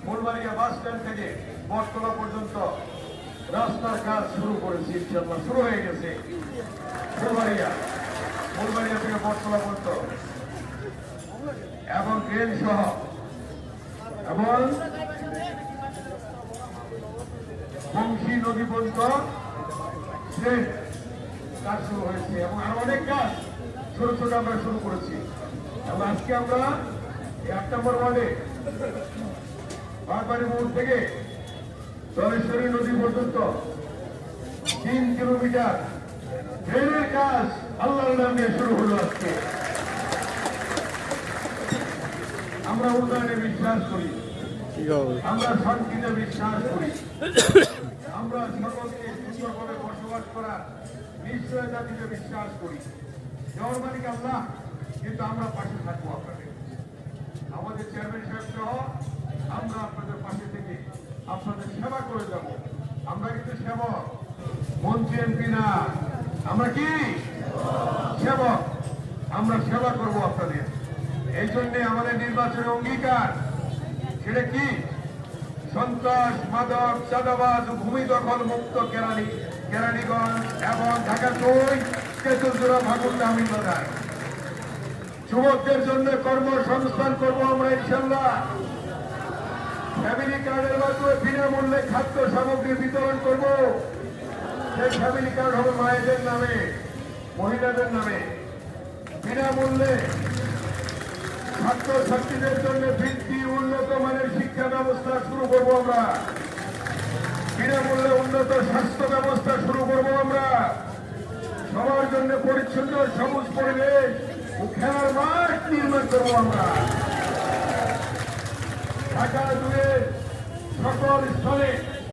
Phulbaria bus stand থেকে বটতলা পর্যন্ত রাস্তার কাজ শুরু করেছি, ইনশাআল্লাহ শুরু হয়ে গেছে। ফুলবাড়িয়া থেকে বটতলা পর্যন্ত এবং ট্রেন সহ এবং বংশী নদী পর্যন্ত ট্রেন কাজ শুরু হয়েছে এবং আরো অনেক কাজ ছোট ছোট আমরা শুরু করেছি। এবং আজকে আমরা 1 নম্বর ওয়ার্ডে বারবাড়ি মোড় থেকে জলেশ্বরী নদী পর্যন্ত 3 কিলোমিটার ট্রেনের কাজ আল্লাহর নামে শুরু হলো আজকে। আমরা উন্নয়নে বিশ্বাস করি, আমরা শান্তিতে বিশ্বাস করি, আমরা সকলকে সুন্দরভাবে বসবাস করার নিশ্চয়তা দিতে বিশ্বাস করি। দেওয়ার মালিক আল্লাহ, কিন্তু আমরা পাশে থাকবো আপনাদের। আমাদের চেয়ারম্যান সাহেব সহ আমরা আপনাদের পাশে থেকে আপনাদের সেবা করে যাব। আমরা কিন্তু সেবক, মন্ত্রী এমপি না, আমরা কি সেবক। আমরা সেবা করব আপনাদের। এই জন্যে আমাদের নির্বাচনের অঙ্গীকার, সেটা কি? সন্ত্রাস, মাদক, চাঁদাবাজ ও ভূমি দখল মুক্ত কেরানীগঞ্জ এবং ঢাকা 2 তেঁতুলজোড়া ভাগুল্লা আমিনবাজার। যুবকদের জন্য কর্মসংস্থান করবো আমরা ইনশাল্লাহ। ফ্যামিলি কার্ডের মাধ্যমে বিনামূল্যে খাদ্য সামগ্রী বিতরণ করব। সেই ফ্যামিলি কার্ড হবে মায়েদের নামে, মহিলাদের নামে। বিনামূল্যে ছাত্রছাত্রীদের জন্য বৃত্তি, উন্নত মানের শিক্ষা ব্যবস্থা শুরু করবো আমরা। বিনামূল্যে উন্নত স্বাস্থ্য ব্যবস্থা শুরু করবো আমরা। সবার জন্য পরিচ্ছন্ন সবুজ পরিবেশ ও খেলার মাঠ নির্মাণ করবো আমরা। ঢাকা জুড়ে সকল স্থলে